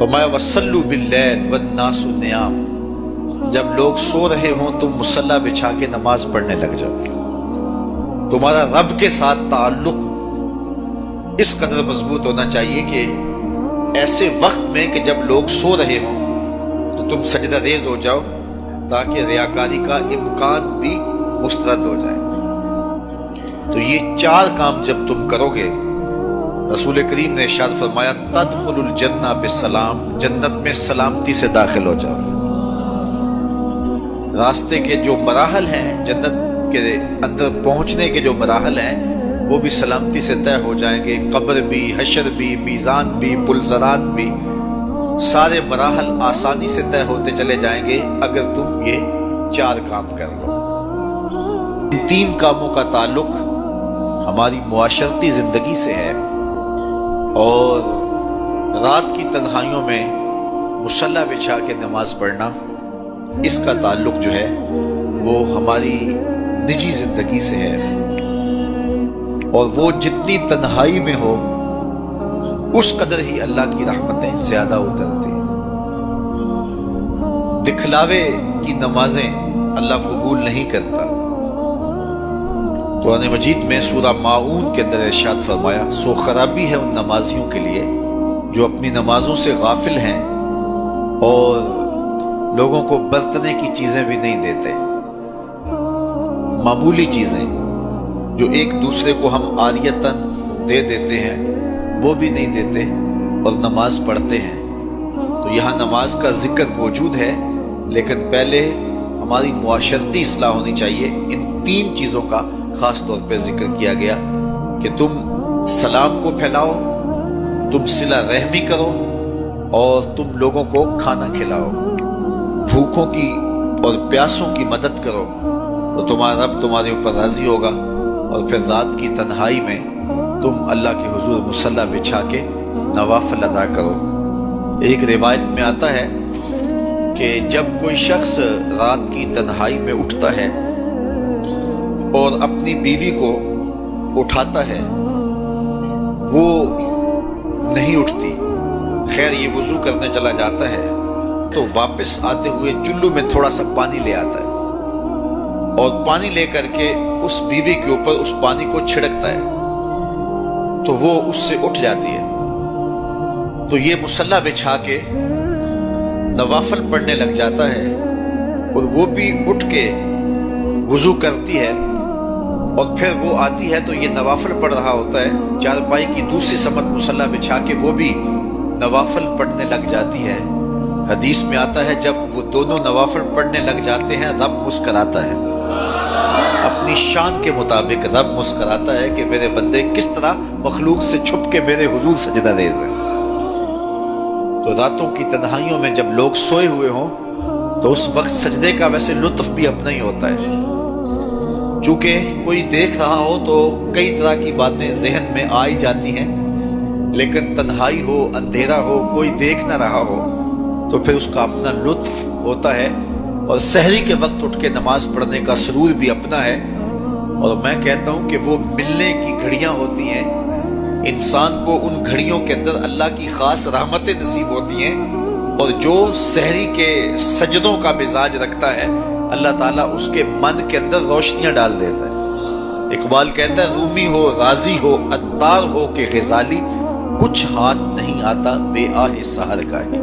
فرمایا وصلوا باللیل والناس نیام، جب لوگ سو رہے ہوں تم مصلی بچھا کے نماز پڑھنے لگ جاؤ۔ تمہارا رب کے ساتھ تعلق اس قدر مضبوط ہونا چاہیے کہ ایسے وقت میں کہ جب لوگ سو رہے ہوں تو تم سجدہ ریز ہو جاؤ، تاکہ ریاکاری کا امکان بھی مسترد ہو جائے۔ تو یہ چار کام جب تم کرو گے، رسول کریم نے ارشاد فرمایا تدخل الجنہ بسلام، جنت میں سلامتی سے داخل ہو جاؤ۔ راستے کے جو مراحل ہیں، جنت کے اندر پہنچنے کے جو مراحل ہیں، وہ بھی سلامتی سے طے ہو جائیں گے۔ قبر بھی، حشر بھی، میزان بھی، پلزرات بھی، سارے مراحل آسانی سے طے ہوتے چلے جائیں گے اگر تم یہ چار کام کر لو۔ ان تین کاموں کا تعلق ہماری معاشرتی زندگی سے ہے، اور رات کی تنہائیوں میں مصلی بچھا کے نماز پڑھنا، اس کا تعلق جو ہے وہ ہماری نجی زندگی سے ہے، اور وہ جتنی تنہائی میں ہو اس قدر ہی اللہ کی رحمتیں زیادہ اترتی ہیں۔ دکھلاوے کی نمازیں اللہ قبول نہیں کرتا۔ قرآن مجید میں سورہ ماعون کے اندر ارشاد فرمایا سو خرابی ہے ان نمازیوں کے لیے جو اپنی نمازوں سے غافل ہیں اور لوگوں کو برتنے کی چیزیں بھی نہیں دیتے، معمولی چیزیں جو ایک دوسرے کو ہم عاریتاً دے دیتے ہیں وہ بھی نہیں دیتے اور نماز پڑھتے ہیں۔ تو یہاں نماز کا ذکر موجود ہے، لیکن پہلے ہماری معاشرتی اصلاح ہونی چاہیے۔ ان تین چیزوں کا خاص طور پہ ذکر کیا گیا کہ تم سلام کو پھیلاؤ، تم صلہ رحمی کرو، اور تم لوگوں کو کھانا کھلاؤ، بھوکوں کی اور پیاسوں کی مدد کرو، تو تمہارا رب تمہارے اوپر راضی ہوگا، اور پھر رات کی تنہائی میں تم اللہ کے حضور مصلی بچھا کے نوافل ادا کرو۔ ایک روایت میں آتا ہے کہ جب کوئی شخص رات کی تنہائی میں اٹھتا ہے اور اپنی بیوی کو اٹھاتا ہے، وہ نہیں اٹھتی، خیر یہ وضو کرنے چلا جاتا ہے تو واپس آتے ہوئے چلو میں تھوڑا سا پانی لے آتا ہے، اور پانی لے کر کے اس بیوی کے اوپر اس پانی کو چھڑکتا ہے تو وہ اس سے اٹھ جاتی ہے۔ تو یہ مصلی بچھا کے نوافل پڑھنے لگ جاتا ہے، اور وہ بھی اٹھ کے وضو کرتی ہے، اور پھر وہ آتی ہے تو یہ نوافل پڑھ رہا ہوتا ہے، چارپائی کی دوسری سمت مصلی بچھا کے وہ بھی نوافل پڑھنے لگ جاتی ہے۔ حدیث میں آتا ہے جب وہ دونوں نوافل پڑھنے لگ جاتے ہیں رب مسکراتا ہے، اپنی شان کے مطابق رب مسکراتا ہے کہ میرے بندے کس طرح مخلوق سے چھپ کے میرے حضور سجدہ ریز ہیں۔ تو راتوں کی تنہائیوں میں جب لوگ سوئے ہوئے ہوں تو اس وقت سجدے کا ویسے لطف بھی اپنا ہی ہوتا ہے، چونکہ کوئی دیکھ رہا ہو تو کئی طرح کی باتیں ذہن میں آئی جاتی ہیں، لیکن تنہائی ہو، اندھیرا ہو، کوئی دیکھ نہ رہا ہو تو پھر اس کا اپنا لطف ہوتا ہے، اور سحری کے وقت اٹھ کے نماز پڑھنے کا سرور بھی اپنا ہے۔ اور میں کہتا ہوں کہ وہ ملنے کی گھڑیاں ہوتی ہیں، انسان کو ان گھڑیوں کے اندر اللہ کی خاص رحمتیں نصیب ہوتی ہیں، اور جو سحری کے سجدوں کا مزاج رکھتا ہے اللہ تعالیٰ اس کے من کے اندر روشنیاں ڈال دیتا ہے۔ اقبال کہتا ہے رومی ہو، رازی ہو، عطار ہو کہ غزالی، کچھ ہاتھ نہیں آتا بے آہ سحر کا ہے۔